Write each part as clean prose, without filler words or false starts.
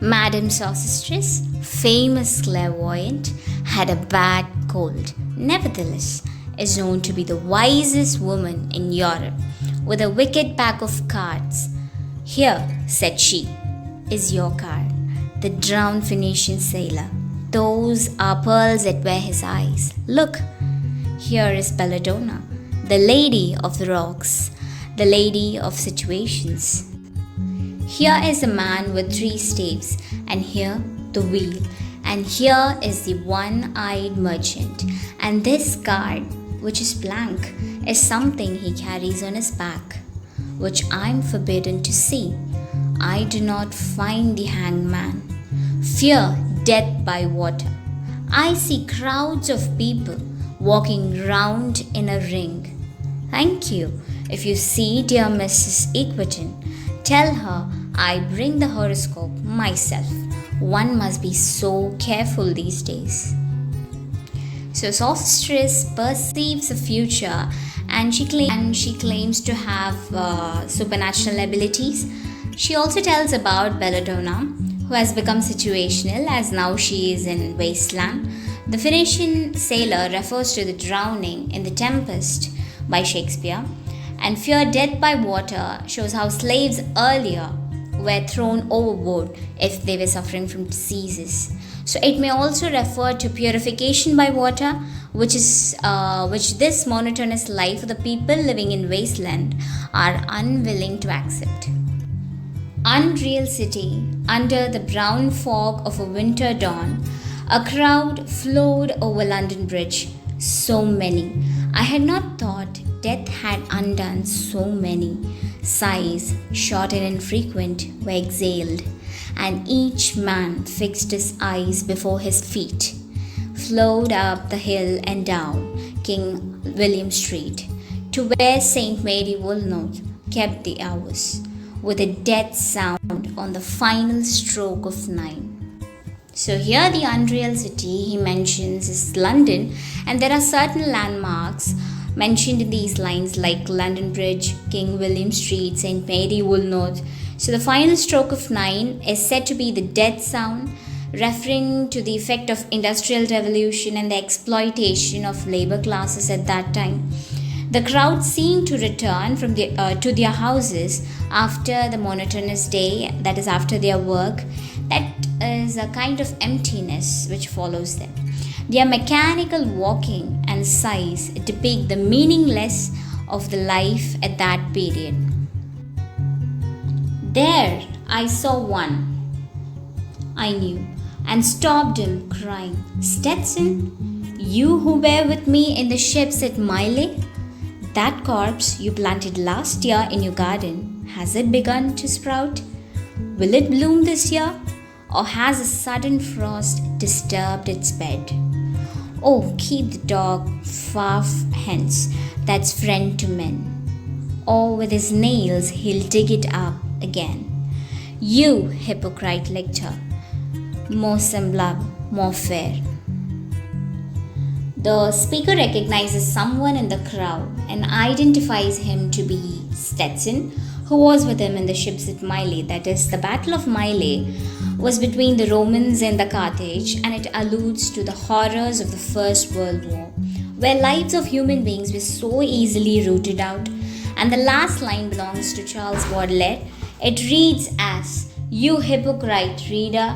Madame Sorcestress, famous clairvoyant, had a bad cold. Nevertheless, is known to be the wisest woman in Europe, with a wicked pack of cards. Here, said she, is your card. The drowned Phoenician sailor. Those are pearls that wear his eyes. Look, here is Belladonna, the lady of the rocks, the lady of situations. Here is a man with 3 staves, and here the wheel, and here is the one-eyed merchant, and this card, which is blank, is something he carries on his back, which I am forbidden to see. I do not find the hangman. Fear death by water. I see crowds of people walking round in a ring. Thank you. If you see dear Mrs. Equaton, tell her I bring the horoscope myself. One must be so careful these days. So Sorcestress perceives the future and she claims to have supernatural abilities. She also tells about Belladonna, who has become situational as now she is in Wasteland. The Phoenician sailor refers to the drowning in The Tempest by Shakespeare, and fear death by water shows how slaves earlier were thrown overboard if they were suffering from diseases. So it may also refer to purification by water, which this monotonous life of the people living in Wasteland are unwilling to accept. Unreal city, under the brown fog of a winter dawn, a crowd flowed over London Bridge. So many. I had not thought death had undone so many. Sighs, short and infrequent, were exhaled, and each man fixed his eyes before his feet, flowed up the hill and down King William Street, to where St. Mary Woolnoth kept the hours, with a dead sound on the final stroke of 9. So here the unreal city he mentions is London, and there are certain landmarks mentioned in these lines like London Bridge, King William Street, St. Mary Woolnoth. So the final stroke of 9 is said to be the dead sound, referring to the effect of industrial revolution and the exploitation of labor classes at that time. The crowd seemed to return to their houses after the monotonous day, that is, after their work. That is a kind of emptiness which follows them. Their mechanical walking and sighs depict the meaningless of the life at that period. There I saw one I knew and stopped him, crying, "Stetson, you who were with me in the ships at Miley? That corpse you planted last year in your garden, has it begun to sprout? Will it bloom this year? Or has a sudden frost disturbed its bed? Oh, keep the dog far hence, that's friend to men. Or with his nails he'll dig it up again. You, hypocrite lector, more semblable, more fair." The speaker recognizes someone in the crowd and identifies him to be Stetson, who was with him in the ships at Mylae. That is, the Battle of Mylae was between the Romans and the Carthage, and it alludes to the horrors of the First World War, where lives of human beings were so easily rooted out. And the last line belongs to Charles Baudelaire. It reads as, "You hypocrite reader,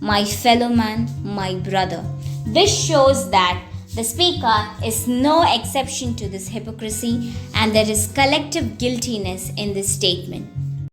my fellow man, my brother." This shows that the speaker is no exception to this hypocrisy, and there is collective guiltiness in this statement.